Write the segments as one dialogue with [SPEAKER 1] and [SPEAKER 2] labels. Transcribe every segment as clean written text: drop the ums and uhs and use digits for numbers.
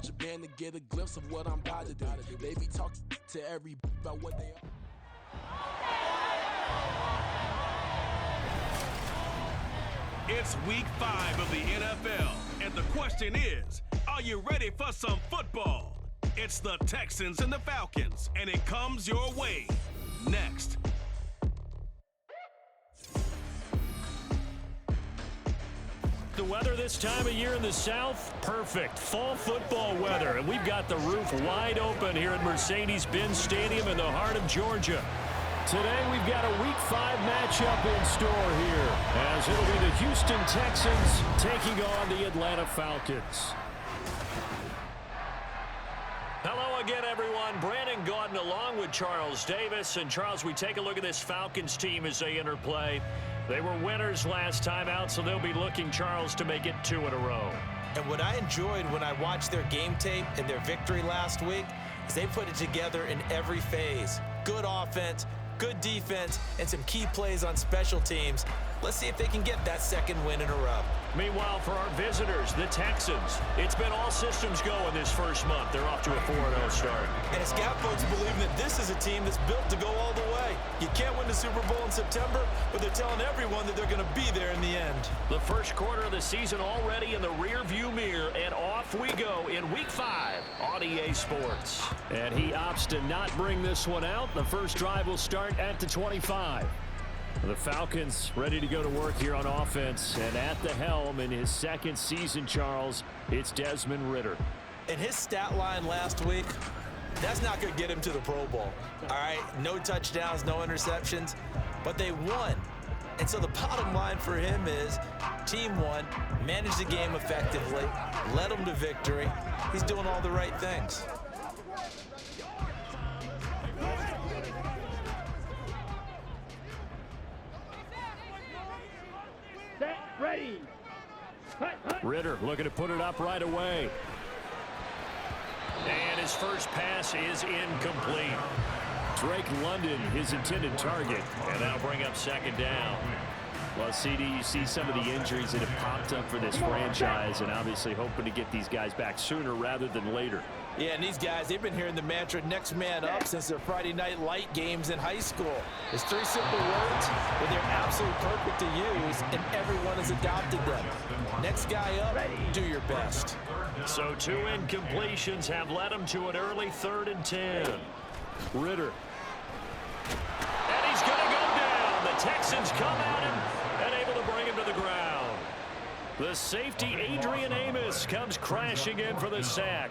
[SPEAKER 1] contraband to get a glimpse of what I'm about to do. They be talking to every about what they are.
[SPEAKER 2] It's week 5 of the NFL, and the question is, are you ready for some football? It's the Texans and the Falcons, and it comes your way next.
[SPEAKER 3] The weather this time of year in the South, perfect. Fall football weather, and we've got the roof wide open here at Mercedes-Benz Stadium in the heart of Georgia. Today we've got a Week 5 matchup in store here, as it'll be the Houston Texans taking on the Atlanta Falcons. Hello again, everyone. Brandon Gaudin along with Charles Davis. And Charles, we take a look at this Falcons team as they enter play. They were winners last time out, so they'll be looking, Charles, to make it 2 in a row.
[SPEAKER 4] And what I enjoyed when I watched their game tape and their victory last week is they put it together in every phase. Good offense, good defense, and some key plays on special teams. Let's see if they can get that second win in a row.
[SPEAKER 3] Meanwhile, for our visitors, the Texans, it's been all systems go in this first month. They're off to a 4-0 start.
[SPEAKER 4] And it's got folks believing that this is a team that's built to go all the way. You can't win the Super Bowl in September, but they're telling everyone that they're going to be there in the end.
[SPEAKER 3] The first quarter of the season already in the rear-view mirror, and off we go in Week 5 on EA Sports. And he opts to not bring this one out. The first drive will start at the 25. The Falcons ready to go to work here on offense, and at the helm in his second season, Charles, it's Desmond Ridder.
[SPEAKER 4] And his stat line last week, that's not going to get him to the Pro Bowl. All right, no touchdowns, no interceptions, but they won. And so the bottom line for him is team won, managed the game effectively, led them to victory. He's doing all the right things.
[SPEAKER 5] Ready.
[SPEAKER 3] Ridder looking to put it up right away. And his first pass is incomplete. Drake London, his intended target, and that'll bring up second down. Well, CD, you see some of the injuries that have popped up for this franchise, and obviously hoping to get these guys back sooner rather than later.
[SPEAKER 4] Yeah, and these guys, they've been hearing the mantra next man up since their Friday night light games in high school. It's 3 simple words, but they're absolutely perfect to use, and everyone has adopted them. Next guy up, do your best.
[SPEAKER 3] So 2 incompletions have led him to an early 3rd and 10. Ridder. And he's going to go down. The Texans come at him and able to bring him to the ground. The safety, Adrian Amos, comes crashing in for the sack.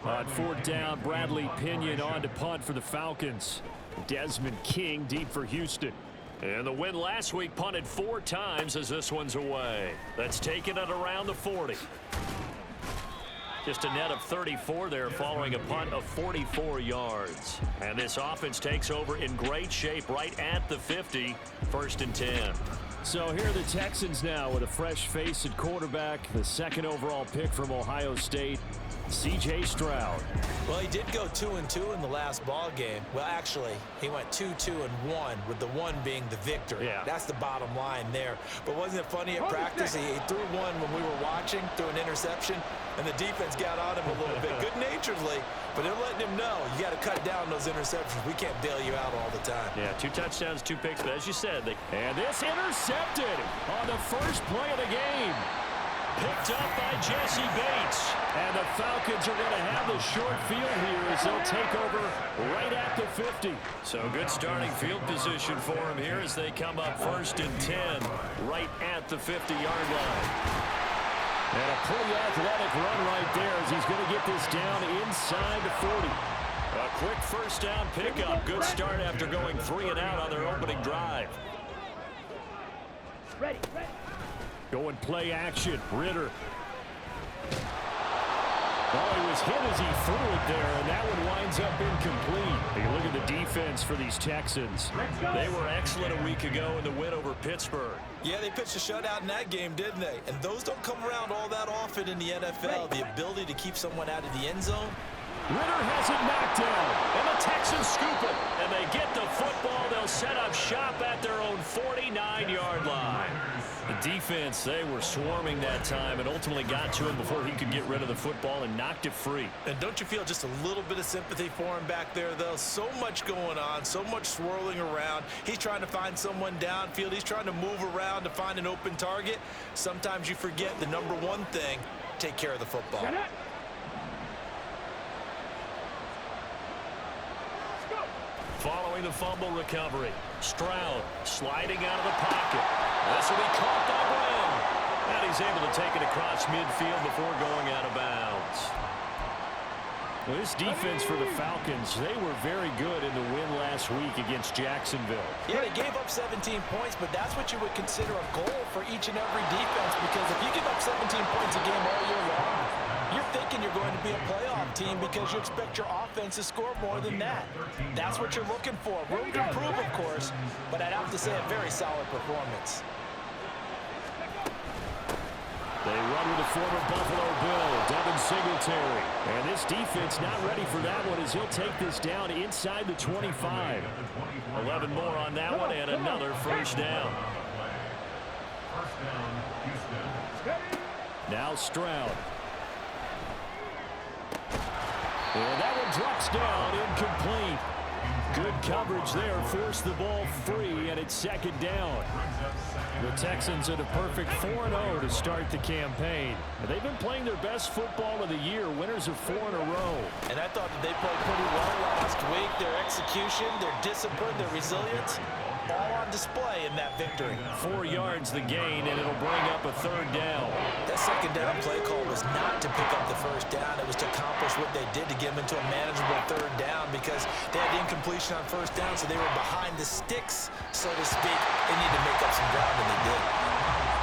[SPEAKER 3] On 4th down, Bradley Pinion on to punt for the Falcons. Desmond King deep for Houston. And the win last week punted 4 times as this one's away. That's taken it around the 40. Just a net of 34 there following a punt of 44 yards. And this offense takes over in great shape right at the 50, 1st and 10. So here are the Texans now with a fresh face at quarterback, the 2nd overall pick from Ohio State, C.J. Stroud.
[SPEAKER 4] Well, he did go 2-2 in the last ball game. Well, actually, he went 2-2-1, with the 1 being the victory.
[SPEAKER 3] Yeah.
[SPEAKER 4] That's the bottom line there. But wasn't it funny at practice? He threw one when we were watching, threw an interception, and the defense got on him a little bit, good-naturedly. But they're letting him know, you got to cut down those interceptions. We can't bail you out all the time.
[SPEAKER 3] Yeah, 2 touchdowns, 2 picks, but as you said, and this intercepted on the first play of the game. Picked up by Jesse Bates. And the Falcons are going to have the short field here as they'll take over right at the 50. So good starting field position for them here as they come up 1st and 10 right at the 50-yard line. And a pretty athletic run right there as he's going to get this down inside the 40. A quick first down pickup. Good start after going 3 and out on their opening drive.
[SPEAKER 5] Ready.
[SPEAKER 3] Going play action. Ridder. Oh, he was hit as he threw it there, and that one winds up incomplete. Hey, look at the defense for these Texans. They were excellent a week ago in the win over Pittsburgh.
[SPEAKER 4] Yeah, they pitched a shutout in that game, didn't they? And those don't come around all that often in the NFL. The ability to keep someone out of the end zone,
[SPEAKER 3] Ritter has it knocked down, and the Texans scoop it. And they get the football. They'll set up shop at their own 49-yard line. The defense, they were swarming that time and ultimately got to him before he could get rid of the football and knocked it free.
[SPEAKER 4] And don't you feel just a little bit of sympathy for him back there, though? So much going on, so much swirling around. He's trying to find someone downfield. He's trying to move around to find an open target. Sometimes you forget the number one thing, take care of the football.
[SPEAKER 3] Following the fumble recovery, Stroud sliding out of the pocket. This will be caught by Brown. And he's able to take it across midfield before going out of bounds. Well, this defense for the Falcons, they were very good in the win last week against Jacksonville.
[SPEAKER 4] Yeah, they gave up 17 points, but that's what you would consider a goal for each and every defense, because if you give up 17 points a game all year long, you're thinking you're going to be a playoff team because you expect your offense to score more than that. That's what you're looking for. Room to improve, of course, but I'd have to say a very solid performance.
[SPEAKER 3] They run with the former Buffalo Bill, Devin Singletary. And this defense not ready for that one as he'll take this down inside the 25. 11 more on that one and another first down. Now Stroud. And that one drops down, incomplete. Good coverage there, forced the ball free, and it's second down. The Texans at a perfect 4-0 to start the campaign. They've been playing their best football of the year, winners of 4 in a row.
[SPEAKER 4] And I thought that they played pretty well last week. Their execution, their discipline, their resilience, all on display in that victory.
[SPEAKER 3] 4 yards the gain, and it'll bring up a third down.
[SPEAKER 4] That second down play call was not to pick up the first down. It was to accomplish what they did to get them into a manageable third down because they had incompletion on first down, so they were behind the sticks, so to speak. They need to make up some ground, and they did.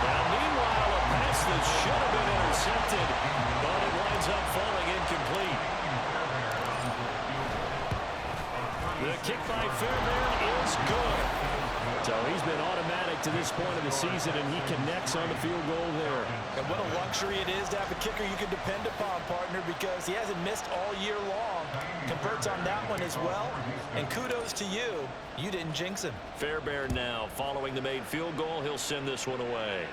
[SPEAKER 3] Now, meanwhile, a pass that should have been intercepted, but it winds up falling incomplete. The kick by Fairbairn is good. So he's been automatic to this point of the season, and he connects on the field goal there.
[SPEAKER 4] And what a luxury it is to have a kicker you can depend upon, partner, because he hasn't missed all year long. Converts on that one as well. And kudos to you. You didn't jinx him.
[SPEAKER 3] Fairbairn now following the made field goal. He'll send this one away.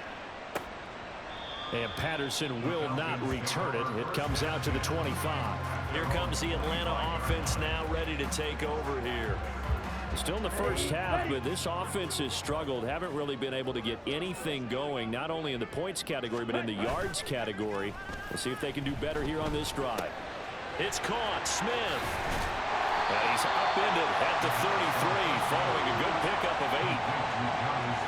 [SPEAKER 3] And Patterson will not return it. It comes out to the 25. Here comes the Atlanta offense now ready to take over here. Still in the first half, but this offense has struggled. Haven't really been able to get anything going, not only in the points category, but in the yards category. We'll see if they can do better here on this drive. It's caught. Smith. And he's upended at the 33, following a good pickup of 8.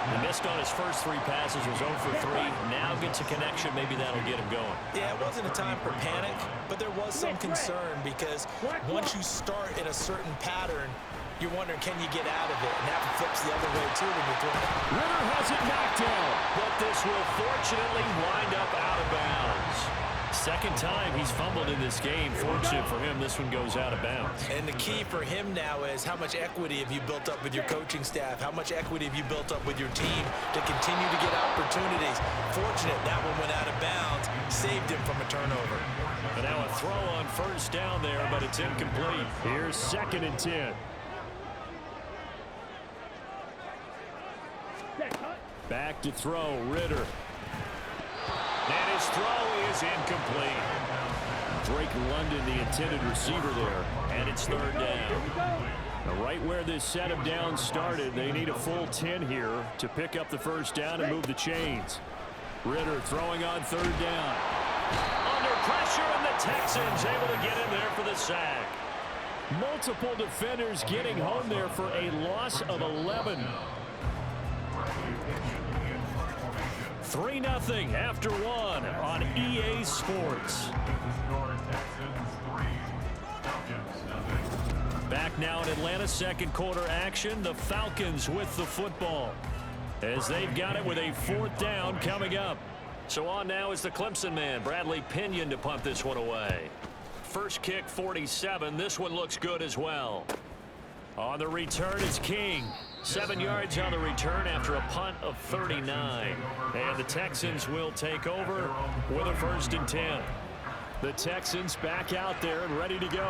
[SPEAKER 3] He missed on his first 3 passes, was 0 for 3. Now gets a connection. Maybe that'll get him going.
[SPEAKER 4] Yeah, it wasn't a time for panic, but there was some concern because once you start in a certain pattern, you're wondering, can you get out of it? And that flips the other way, too, when you're throwing it.
[SPEAKER 3] Ritter has it knocked down, but this will fortunately wind up out of bounds. Second time he's fumbled in this game. Fortunate for him, this one goes out of bounds.
[SPEAKER 4] And the key for him now is how much equity have you built up with your coaching staff? How much equity have you built up with your team to continue to get opportunities? Fortunate that one went out of bounds, saved him from a turnover.
[SPEAKER 3] And now a throw on first down there, but it's incomplete. Here's 2nd and 10. Back to throw, Ritter. And his throw is incomplete. Drake London, the intended receiver there, and it's 3rd down. Now, right where this set of downs started, they need a full 10 here to pick up the first down and move the chains. Ritter throwing on 3rd down. Under pressure, and the Texans able to get in there for the sack. Multiple defenders getting home there for a loss of 11. 3-0 after 1 on EA Sports. Back now in Atlanta, second quarter action. The Falcons with the football as they've got it with a 4th down coming up. So on now is the Clemson man, Bradley Pinion, to punt this one away. First kick, 47. This one looks good as well. On the return, it's King. 7 yards on the return after a punt of 39. And the Texans will take over with a 1st and 10. The Texans back out there and ready to go.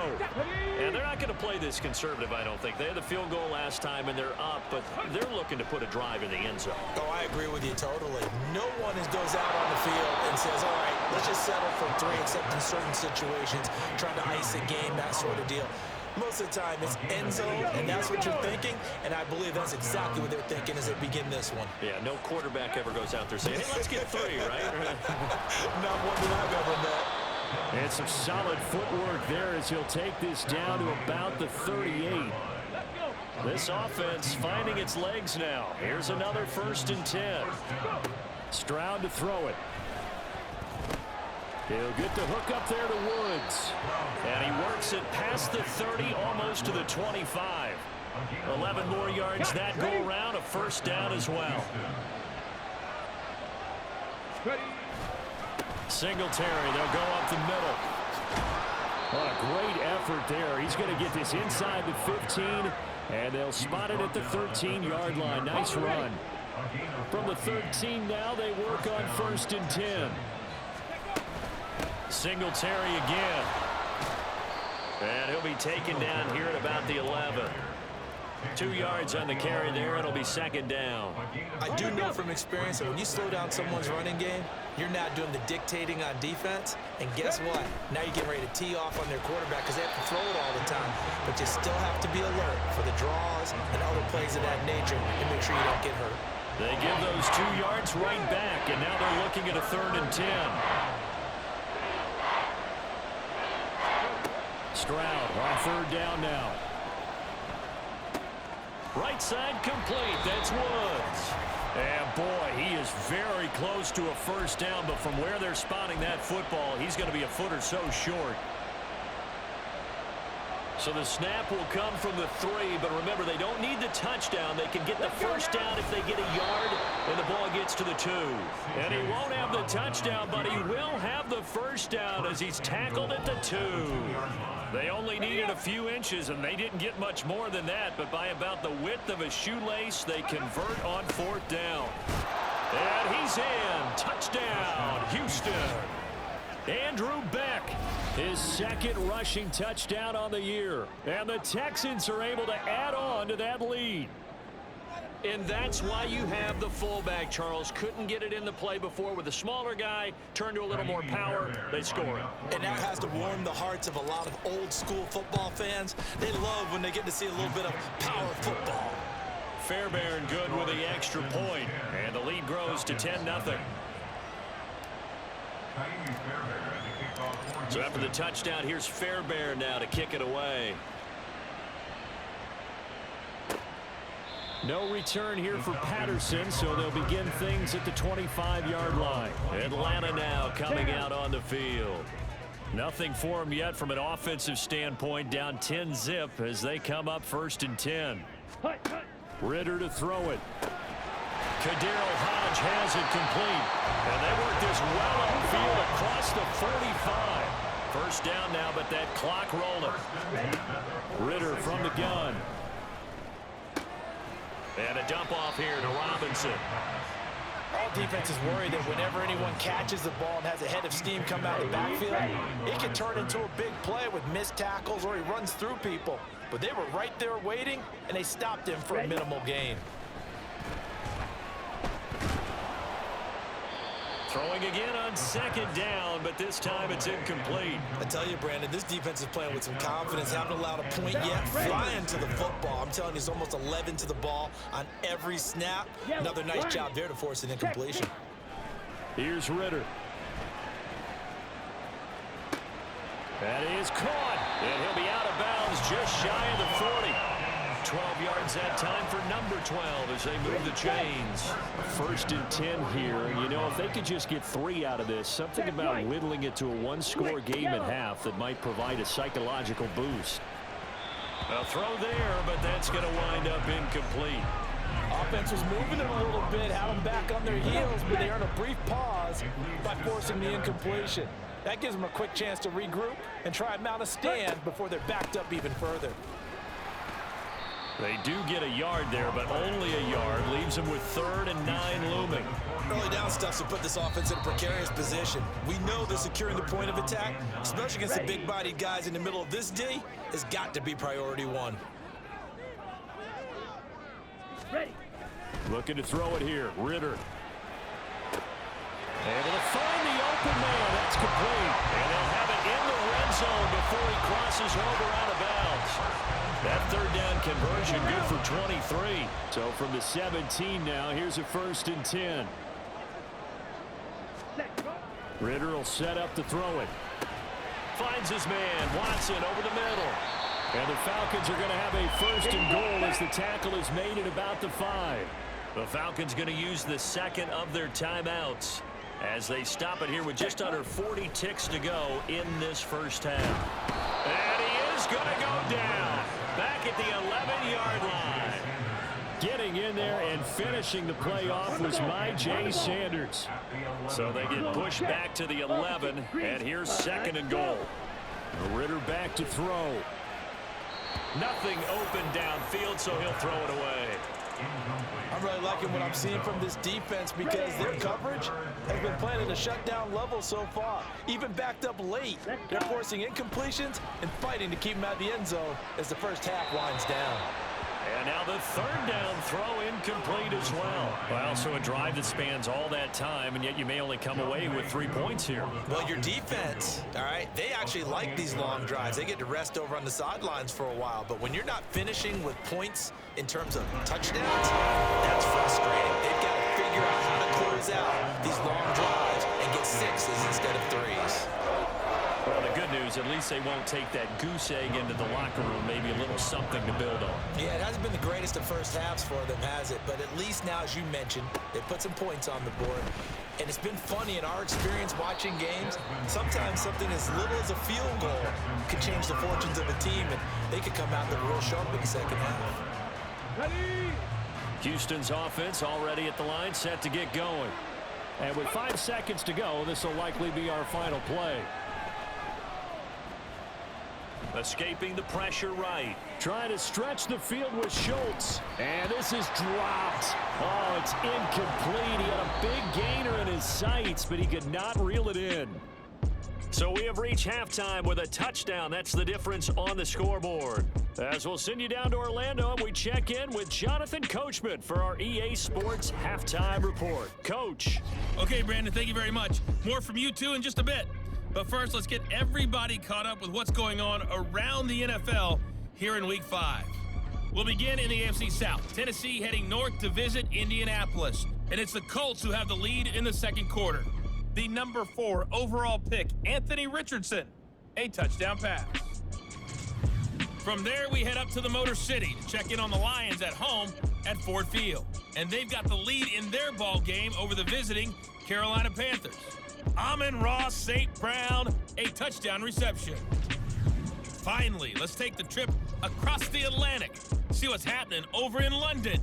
[SPEAKER 3] And they're not going to play this conservative, I don't think. They had the field goal last time, and they're up, but they're looking to put a drive in the end zone.
[SPEAKER 4] Oh, I agree with you totally. No one goes out on the field and says, all right, let's just settle for 3, except in certain situations, trying to ice a game, that sort of deal. Most of the time, it's end zone, and that's what you're thinking, and I believe that's exactly what they're thinking as they begin this one.
[SPEAKER 3] Yeah, no quarterback ever goes out there saying, hey, let's get 3, right?
[SPEAKER 4] Not one that I've ever met.
[SPEAKER 3] And some solid footwork there as he'll take this down to about the 38. This offense finding its legs now. Here's another 1st and 10. Stroud to throw it. He'll get the hook up there to Woods. And he works it past the 30, almost to the 25. 11 more yards that go around, a 1st down as well. Singletary, they'll go up the middle. What a great effort there. He's going to get this inside the 15, and they'll spot it at the 13-yard line. Nice run. From the 13 now, they work on 1st and 10. Singletary again. And he'll be taken down here at about the 11. 2 yards on the carry there. It'll be 2nd down.
[SPEAKER 4] I do know from experience that when you slow down someone's running game, you're not doing the dictating on defense. And guess what? Now you're getting ready to tee off on their quarterback because they have to throw it all the time. But you still have to be alert for the draws and other plays of that nature and make sure you don't get hurt.
[SPEAKER 3] They give those 2 yards right back, and now they're looking at a 3rd and 10. Stroud on 3rd down now. Right side complete. That's Woods. And boy, he is very close to a 1st down, but from where they're spotting that football, he's going to be a foot or so short. So the snap will come from the 3, but remember, they don't need the touchdown. They can get the 1st down if they get a yard, and the ball gets to the 2. And he won't have the touchdown, but he will have the 1st down as he's tackled at the 2. They only needed a few inches, and they didn't get much more than that, but by about the width of a shoelace, they convert on 4th down. And he's in. Touchdown, Houston. Andrew Beck, his 2nd rushing touchdown on the year. And the Texans are able to add on to that lead. And that's why you have the fullback, Charles. Couldn't get it in the play before with a smaller guy. Turn to a little more power. They score it.
[SPEAKER 4] And that has to warm the hearts of a lot of old-school football fans. They love when they get to see a little bit of power football.
[SPEAKER 3] Fairbairn good with the extra point. And the lead grows to 10-0. So after the touchdown, here's Fairbairn now to kick it away. No return here for Patterson, so they'll begin things at the 25-yard line. Atlanta now coming out on the field. Nothing for them yet from an offensive standpoint, down 10-zip as they come up 1st and 10. Ritter to throw it. Kadero Hodge has it complete. And they work this well upfield across the 45. 1st down now, but that clock rolling. Ritter from the gun. And a dump off here to Robinson.
[SPEAKER 4] All defenses worry that whenever anyone catches the ball and has a head of steam come out of the backfield, it can turn into a big play with missed tackles or he runs through people. But they were right there waiting, and they stopped him for a minimal gain.
[SPEAKER 3] Throwing again on 2nd down, but this time it's incomplete.
[SPEAKER 4] I tell you, Brandon, this defense is playing with some confidence. Haven't allowed a point yet. Flying to the football. I'm telling you, it's almost 11 to the ball on every snap. Another nice job there to force an incompletion.
[SPEAKER 3] Here's Ritter. That is caught, and he'll be out of bounds just shy of the 40. 12 yards that time for number 12 as they move the chains. 1st and 10 here, and you know, if they could just get 3 out of this, something about whittling it to a 1-score game at half that might provide a psychological boost. A throw there, but that's going to wind up incomplete.
[SPEAKER 4] Offense was moving it a little bit, had them back on their heels, but they earned a brief pause by forcing the incompletion. That gives them a quick chance to regroup and try and mount a stand before they're backed up even further.
[SPEAKER 3] They do get a yard there, but only a yard. Leaves them with 3rd and 9 looming.
[SPEAKER 4] Early down stuff to put this offense in a precarious position. We know they're securing the point of attack, especially against the big-bodied guys in the middle of this D, has got to be priority one.
[SPEAKER 5] Ready.
[SPEAKER 3] Looking to throw it here. Ritter. Able to find the open man. That's complete. And they'll have it in the red zone before he crosses over out of bounds. That 3rd down conversion good for 23. So from the 17 now, here's a 1st and 10. Ritter will set up to throw it. Finds his man. Watson over the middle. And the Falcons are going to have a 1st and goal as the tackle is made at about the 5. The Falcons going to use the 2nd of their timeouts as they stop it here with just under 40 ticks to go in this first half. And he is going to go down back at the 11-yard line. Getting in there and finishing the play off was Jay Sanders. So they get pushed back to the 11, and here's 2nd and goal. Ritter back to throw. Nothing open downfield, so he'll throw it away.
[SPEAKER 4] I'm really liking what I'm seeing from this defense because their coverage has been playing at a shutdown level so far. Even backed up late, they're forcing incompletions and fighting to keep them out of the end zone as the first half winds down.
[SPEAKER 3] And now the 3rd down throw incomplete as well. Well, so a drive that spans all that time, and yet you may only come away with 3 points here.
[SPEAKER 4] Well, your defense, all right, they actually like these long drives. They get to rest over on the sidelines for a while. But when you're not finishing with points in terms of touchdowns, that's frustrating. They've got to figure out how to close out these long drives and get 6s instead of 3s.
[SPEAKER 3] Well, the good news, at least they won't take that goose egg into the locker room, maybe a little something to build on.
[SPEAKER 4] Yeah, it hasn't been the greatest of first halves for them, has it? But at least now, as you mentioned, they put some points on the board. And it's been funny in our experience watching games. Sometimes something as little as a field goal could change the fortunes of a team, and they could come out real sharp in the second half.
[SPEAKER 5] Ready.
[SPEAKER 3] Houston's offense already at the line, set to get going. And with 5 seconds to go, this will likely be our final play. Escaping the pressure right. Trying to stretch the field with Schultz. And this is dropped. Oh, it's incomplete. He had a big gainer in his sights, but he could not reel it in. So we have reached halftime with a touchdown. That's the difference on the scoreboard. As we'll send you down to Orlando, and we check in with Jonathan Coachman for our EA Sports Halftime Report. Coach.
[SPEAKER 6] Okay, Brandon, thank you very much. More from you two in just a bit. But first, let's get everybody caught up with what's going on around the NFL here in Week 5. We'll begin in the AFC South. Tennessee heading north to visit Indianapolis. And it's the Colts who have the lead in the second quarter. The number 4 overall pick, Anthony Richardson, a touchdown pass. From there, we head up to the Motor City to check in on the Lions at home at Ford Field. And they've got the lead in their ball game over the visiting Carolina Panthers. Amon-Ra St. Brown, a touchdown reception. Finally, let's take the trip across the Atlantic, see what's happening over in London.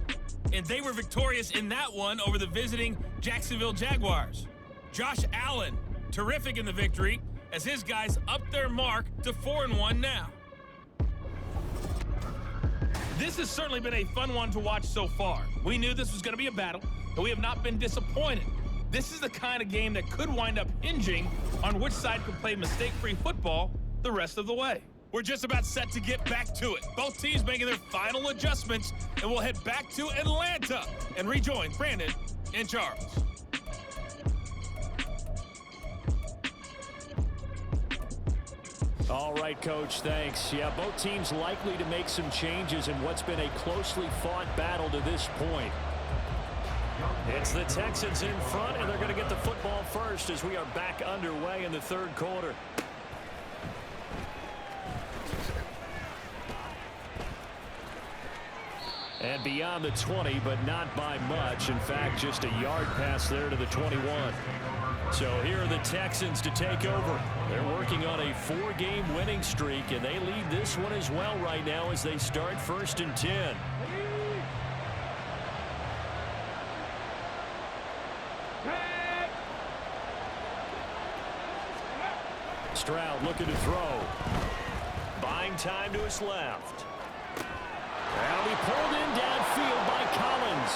[SPEAKER 6] And they were victorious in that one over the visiting Jacksonville Jaguars. Josh Allen, terrific in the victory, as his guys up their mark to 4-1 now. This has certainly been a fun one to watch so far. We knew this was going to be a battle, and we have not been disappointed. This is the kind of game that could wind up hinging on which side could play mistake-free football the rest of the way. We're just about set to get back to it. Both teams making their final adjustments, and we'll head back to Atlanta and rejoin Brandon and Charles.
[SPEAKER 3] All right, Coach, thanks. Yeah, both teams likely to make some changes in what's been a closely fought battle to this point. It's the Texans in front, and they're going to get the football first as we are back underway in the third quarter. And beyond the 20, but not by much. In fact, just a yard pass there to the 21. So here are the Texans to take over. They're working on a 4-game winning streak, and they lead this one as well right now as they start 1st and 10. Stroud looking to throw. Buying time to his left. And he pulled in downfield by Collins.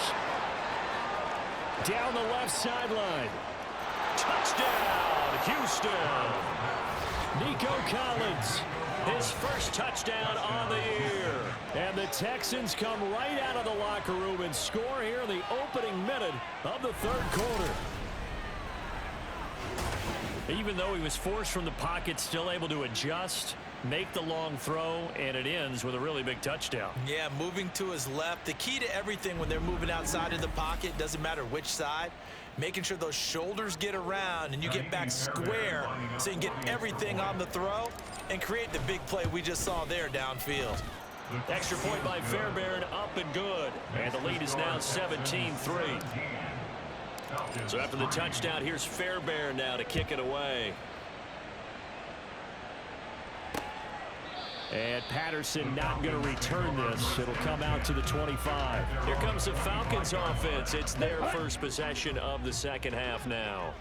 [SPEAKER 3] Down the left sideline. Touchdown, Houston. Nico Collins, his first touchdown on the year. And the Texans come right out of the locker room and score here in the opening minute of the third quarter. Even though he was forced from the pocket, still able to adjust, make the long throw, and it ends with a really big touchdown.
[SPEAKER 4] Yeah, moving to his left. The key to everything when they're moving outside of the pocket, doesn't matter which side, making sure those shoulders get around and you get back square so you can get everything on the throw and create the big play we just saw there downfield.
[SPEAKER 3] Extra point by Fairbairn, up and good. And the lead is now 17-3. So after the touchdown, here's Fairbairn now to kick it away. And Patterson not going to return this. It'll come out to the 25. Here comes the Falcons offense. It's their first possession of the second half now.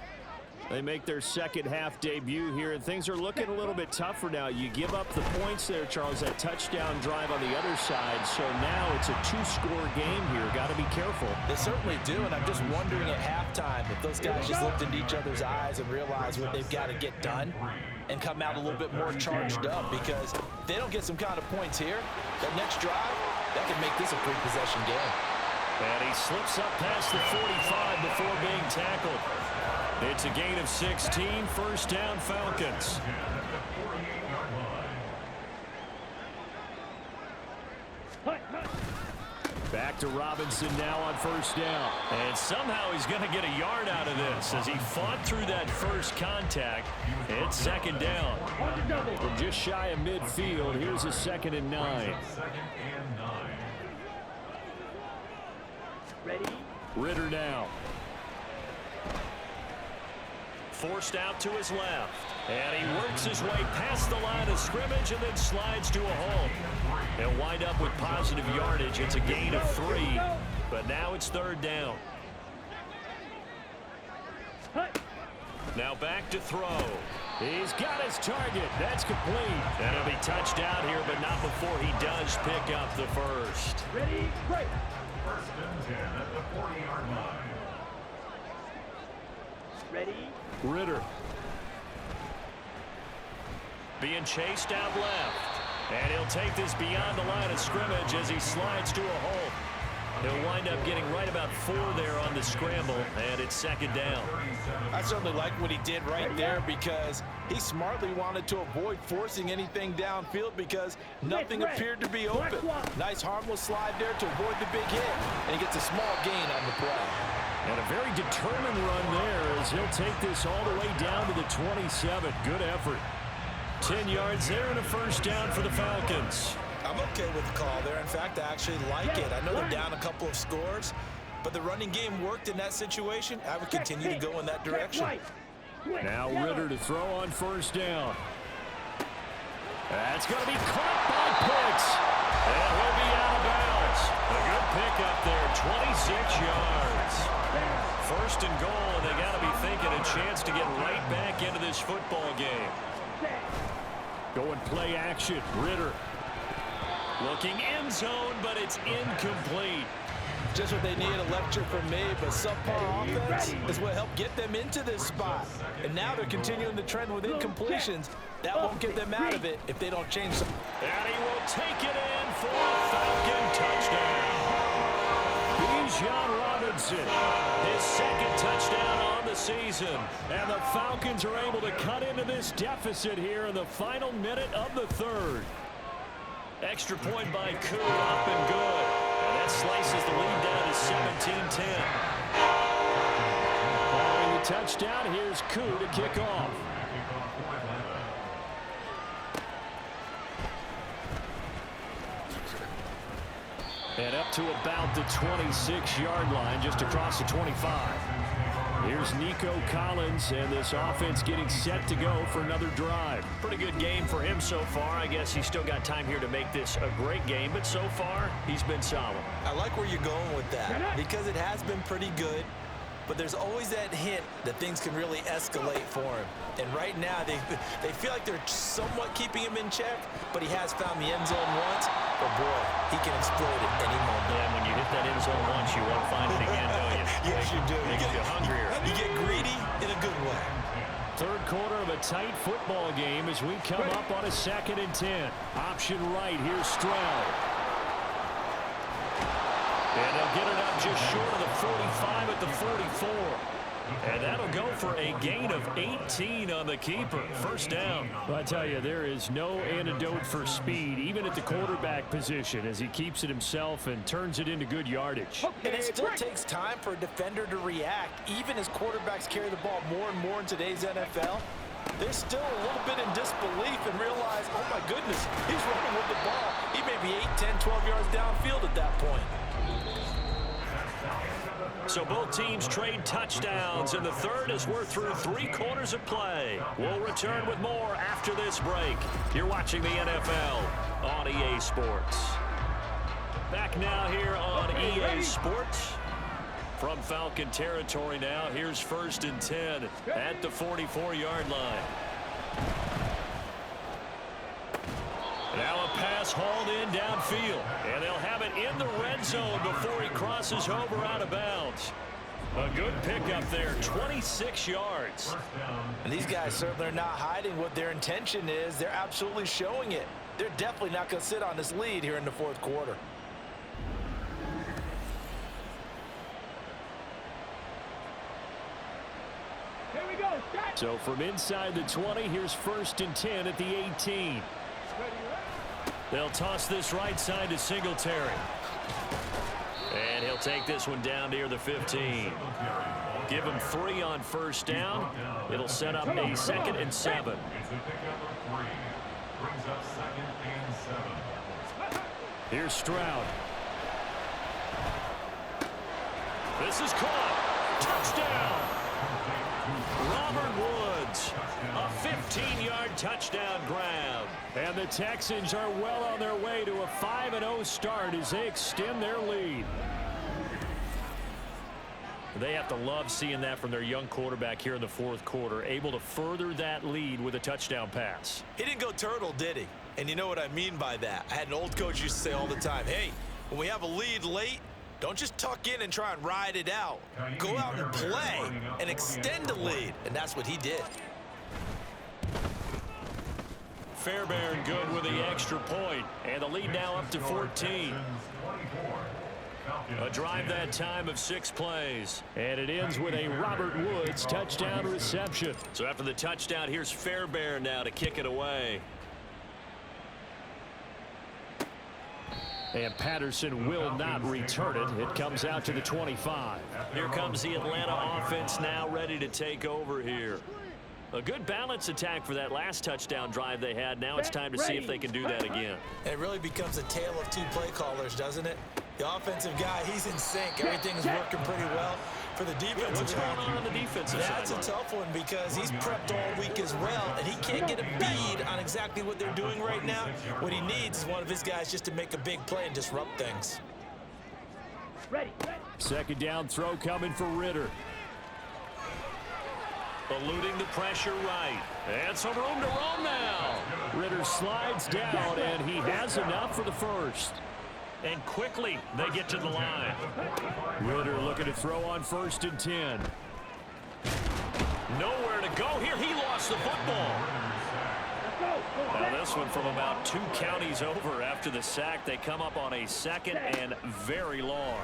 [SPEAKER 3] They make their second half debut here, and things are looking a little bit tougher now. You give up the points there, Charles, that touchdown drive on the other side. So now it's a two-score game here. Got to be careful.
[SPEAKER 4] They certainly do, and I'm just wondering at halftime if those guys just looked into each other's eyes and realized what they've got to get done and come out a little bit more charged up, because if they don't get some kind of points here, that next drive, that could make this a three-possession game.
[SPEAKER 3] And he slips up past the 45 before being tackled. It's a gain of 16, first down Falcons. Back to Robinson now on first down. And somehow he's going to get a yard out of this as he fought through that first contact. It's second down. From just shy of midfield, here's a 2nd and 9.
[SPEAKER 5] Ready?
[SPEAKER 3] Ritter now. Forced out to his left. And he works his way past the line of scrimmage and then slides to a hole. He'll wind up with positive yardage. It's a gain of 3, but now it's third down. Now back to throw. He's got his target. That's complete. And it'll be touchdown here, but not before he does pick up the first.
[SPEAKER 5] Ready? Break.
[SPEAKER 7] First and 10 at the 40-yard line.
[SPEAKER 5] Ready?
[SPEAKER 3] Ritter. Being chased out left. And he'll take this beyond the line of scrimmage as he slides to a hole. He'll wind up getting right about 4 there on the scramble, and it's second down.
[SPEAKER 4] I certainly like what he did right there, because he smartly wanted to avoid forcing anything downfield because nothing appeared to be open. Nice harmless slide there to avoid the big hit, and he gets a small gain on the play.
[SPEAKER 3] And a very determined run there as he'll take this all the way down to the 27. Good effort. 10 yards there and a first down for the Falcons.
[SPEAKER 4] I'm okay with the call there. In fact, I actually like it. I know they're down a couple of scores, but the running game worked in that situation. I would continue to go in that direction.
[SPEAKER 3] Now Ritter to throw on first down. That's going to be caught by Pitts. And he'll be out of bounds. A good pickup there, 26 yards. First and goal, and they got to be thinking a chance to get right back into this football game. Going play action, Ritter. Looking end zone, but it's incomplete.
[SPEAKER 4] Just what they need, a lecture from me, but subpar offense is what helped get them into this spot. And now they're continuing the trend with incompletions. That won't get them out of it if they don't change them.
[SPEAKER 3] And he will take it in for a Falcon touchdown. Bijan Robinson, his second touchdown on the season. And the Falcons are able to cut into this deficit here in the final minute of the third. Extra point by Koo, up and good. And that slices the lead down to 17-10. Following the touchdown, here's Koo to kick off. And up to about the 26-yard line, just across the 25. Here's Nico Collins, and this offense getting set to go for another drive. Pretty good game for him so far. I guess he's still got time here to make this a great game, but so far, he's been solid.
[SPEAKER 4] I like where you're going with that, because it has been pretty good. but there's always that hint that things can really escalate for him. And right now, they feel like they're somewhat keeping him in check, but he has found the end zone once. But boy, he can explode at any moment.
[SPEAKER 3] Yeah, when you hit that end zone once, you want to find it again, don't you?
[SPEAKER 4] Yes, you do.
[SPEAKER 3] You get hungrier.
[SPEAKER 4] You get greedy in a good way.
[SPEAKER 3] Third quarter of a tight football game as we come up on a 2nd and 10. Option right, here's Stroud. And they'll get it up just short of the 45 at the 44. And that'll go for a gain of 18 on the keeper. First down. Well, I tell you, there is no antidote for speed, even at the quarterback position, as he keeps it himself and turns it into good yardage.
[SPEAKER 4] And it still takes time for a defender to react. Even as quarterbacks carry the ball more and more in today's NFL, they're still a little bit in disbelief and realize, oh my goodness, he's running with the ball. He may be 8, 10, 12 yards downfield at that point.
[SPEAKER 3] So both teams trade touchdowns in the third as we're through 3 quarters of play. We'll return with more after this break. You're watching the NFL on EA Sports. Back now here on EA Sports. From Falcon territory now, here's 1st and 10 at the 44-yard line. Now a pass hauled in downfield, and they'll have it in the red zone before he crosses over out of bounds. A good pickup there, 26 yards.
[SPEAKER 4] And these guys certainly are not hiding what their intention is. They're absolutely showing it. They're definitely not going to sit on this lead here in the 4th quarter.
[SPEAKER 5] Here we go.
[SPEAKER 3] So from inside the 20, here's 1st and 10 at the 18. They'll toss this right side to Singletary. And he'll take this one down near the 15. Give him 3 on 1st down. It'll set up a 2nd and 7. Here's Stroud. This is caught. Touchdown. Robert Woods. A 15-yard touchdown grab. And the Texans are well on their way to a 5-0 start as they extend their lead. They have to love seeing that from their young quarterback here in the 4th quarter, able to further that lead with a touchdown pass.
[SPEAKER 4] He didn't go turtle, did he? And you know what I mean by that. I had an old coach used to say all the time, hey, when we have a lead late, don't just tuck in and try and ride it out. Go out and play and extend the lead. And that's what he did.
[SPEAKER 3] Fairbairn good with the extra point, and the lead now up to 14. A drive that time of 6 plays, and it ends with a Robert Woods touchdown reception. So after the touchdown, here's Fairbairn now to kick it away. And Patterson will not return it. It comes out to the 25. Here comes the Atlanta offense now ready to take over here. A good balance attack for that last touchdown drive they had. Now it's time to see if they can do that again.
[SPEAKER 4] It really becomes a tale of 2 play callers, doesn't it? The offensive guy, he's in sync. Everything's working pretty well. For the defensive
[SPEAKER 3] What's going on the defensive side?
[SPEAKER 4] That's a tough one because he's prepped all week as well, and he can't get a bead on exactly what they're doing right now. What he needs is one of his guys just to make a big play and disrupt things.
[SPEAKER 5] Ready.
[SPEAKER 3] 2nd down throw coming for Ritter. Eluding the pressure right. And some room to roam now. Ritter slides down, and he has enough for the 1st. And quickly, they get to the line. Ritter looking to throw on 1st and 10. Nowhere to go here. He lost the football. Now this one from about 2 counties over after the sack. They come up on a 2nd and very long.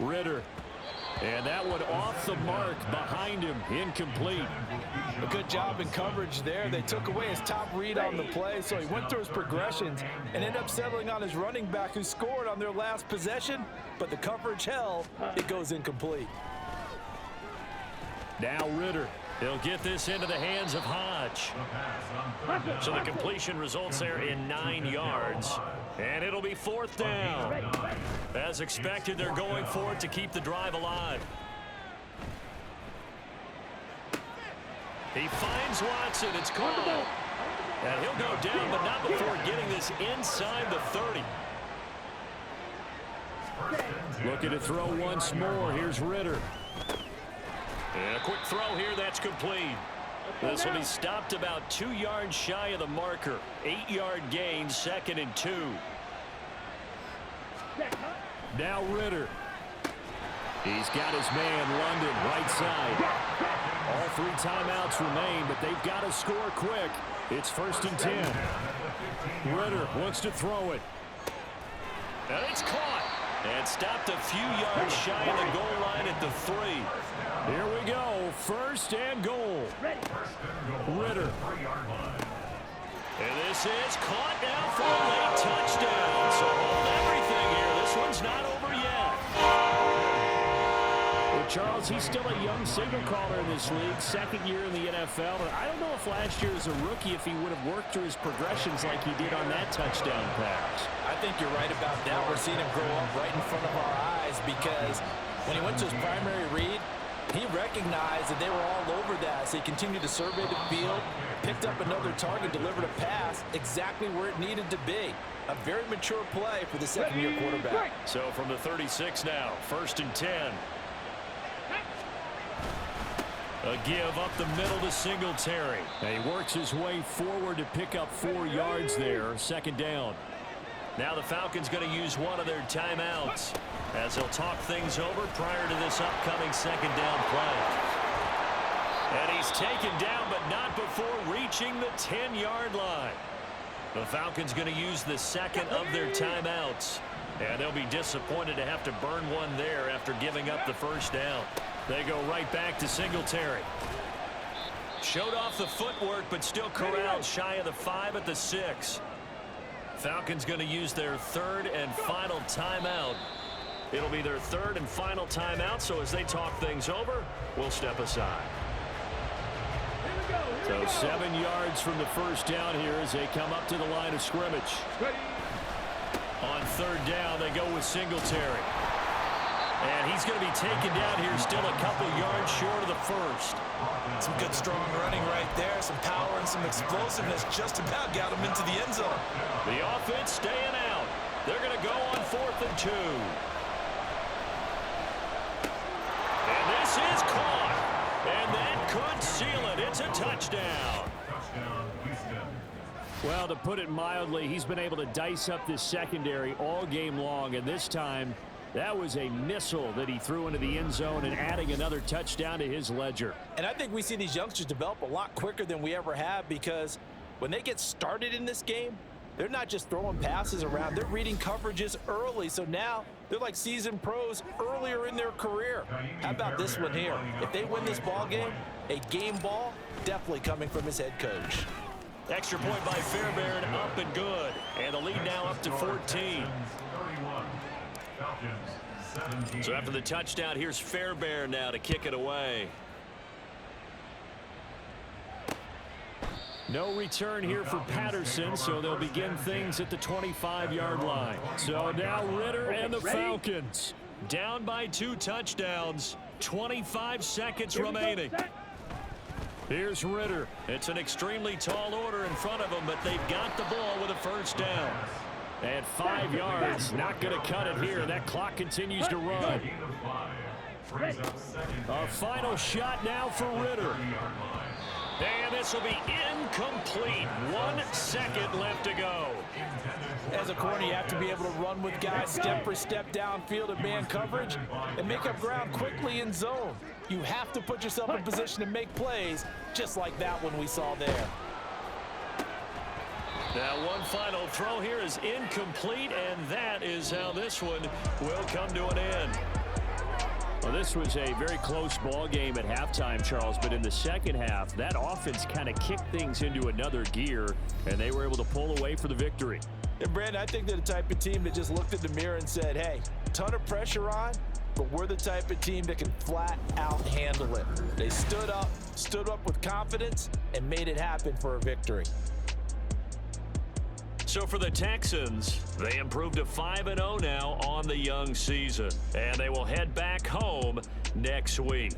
[SPEAKER 3] Ritter. And that one off the mark behind him, incomplete.
[SPEAKER 8] A good job in coverage there. They took away his top read on the play, so he went through his progressions and ended up settling on his running back who scored on their last possession, but the coverage held. It goes incomplete.
[SPEAKER 3] Now Ritter. He'll get this into the hands of Hodge. So the completion results there in 9 yards. And it'll be 4th down. As expected, they're going for it to keep the drive alive. He finds Watson. It's caught. And he'll go down, but not before getting this inside the 30. Looking to throw once more. Here's Ritter. And a quick throw here. That's complete. This will be stopped about 2 yards shy of the marker. 8-yard gain, 2nd and 2. Now Ritter. He's got his man, London, right side. All 3 timeouts remain, but they've got to score quick. It's 1st and 10. Ritter wants to throw it. And it's caught. And stopped a few yards shy of the goal line at the 3. Here we go. 1st and goal. Ritter. And this is caught now for a late touchdown. So hold everything here. This one's not over yet. Well, Charles, he's still a young signal caller in this league. 2nd year in the NFL. And I don't know if last year as a rookie if he would have worked through his progressions like he did on that touchdown pass.
[SPEAKER 8] I think you're right about that. We're seeing him grow up right in front of our eyes because when he went to his primary read, he recognized that they were all over that, so he continued to survey the field, picked up another target, delivered a pass exactly where it needed to be. A very mature play for the 2nd-year quarterback.
[SPEAKER 3] So from the 36 now, 1st and 10. A give up the middle to Singletary. And he works his way forward to pick up 4 yards there, 2nd down. Now the Falcons going to use one of their timeouts as they'll talk things over prior to this upcoming 2nd down play. And he's taken down, but not before reaching the 10-yard line. The Falcons going to use the 2nd of their timeouts. And they'll be disappointed to have to burn one there after giving up the 1st down. They go right back to Singletary. Showed off the footwork, but still corralled shy of the 5 at the 6. Falcons going to use their 3rd and final timeout. It'll be their 3rd and final timeout, so as they talk things over, we'll step aside. So 7 yards from the 1st down here as they come up to the line of scrimmage. On 3rd down, they go with Singletary. And he's going to be taken down here still a couple yards short of the 1st.
[SPEAKER 4] Some good, strong running right there. Some power and some explosiveness just about got him into the end zone.
[SPEAKER 3] The offense staying out. They're going to go on 4th and 2. And this is caught. And that could seal it. It's a touchdown. Well, to put it mildly, he's been able to dice up this secondary all game long. And this time, that was a missile that he threw into the end zone and adding another touchdown to his ledger.
[SPEAKER 8] And I think we see these youngsters develop a lot quicker than we ever have because when they get started in this game, they're not just throwing passes around. They're reading coverages early. So now they're like seasoned pros earlier in their career. How about this one here? If they win this ball game, a game ball definitely coming from his head coach.
[SPEAKER 3] Extra point by Fairbairn, up and good. And the lead now up to 14. So after the touchdown, here's Fairbairn now to kick it away. No return here for Patterson, so they'll begin things at the 25-yard line. So now Ritter and the Falcons down by 2 touchdowns, 25 seconds remaining. Here's Ritter. It's an extremely tall order in front of them, but they've got the ball with a 1st down. And 5 yards, not going to cut it here. That clock continues to run. A final shot now for Ritter. And this will be incomplete. 1 second left to go.
[SPEAKER 8] As a corner, you have to be able to run with guys step for step downfield at man coverage and make up ground quickly in zone. You have to put yourself in position to make plays, just like that one we saw there.
[SPEAKER 3] Now one final throw here is incomplete, and that is how this one will come to an end. Well, this was a very close ball game at halftime, Charles, but in the second half, that offense kind of kicked things into another gear, and they were able to pull away for the victory.
[SPEAKER 8] And Brandon, I think they're the type of team that just looked in the mirror and said, hey, ton of pressure on, but we're the type of team that can flat out handle it. They stood up with confidence, and made it happen for a victory.
[SPEAKER 3] So for the Texans, they improved to 5-0 now on the young season, and they will head back home next week.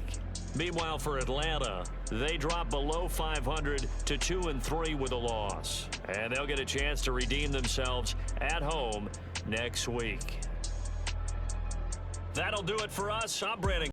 [SPEAKER 3] Meanwhile, for Atlanta, they drop below 500 to 2-3 with a loss, and they'll get a chance to redeem themselves at home next week. That'll do it for us. I'm Brandon.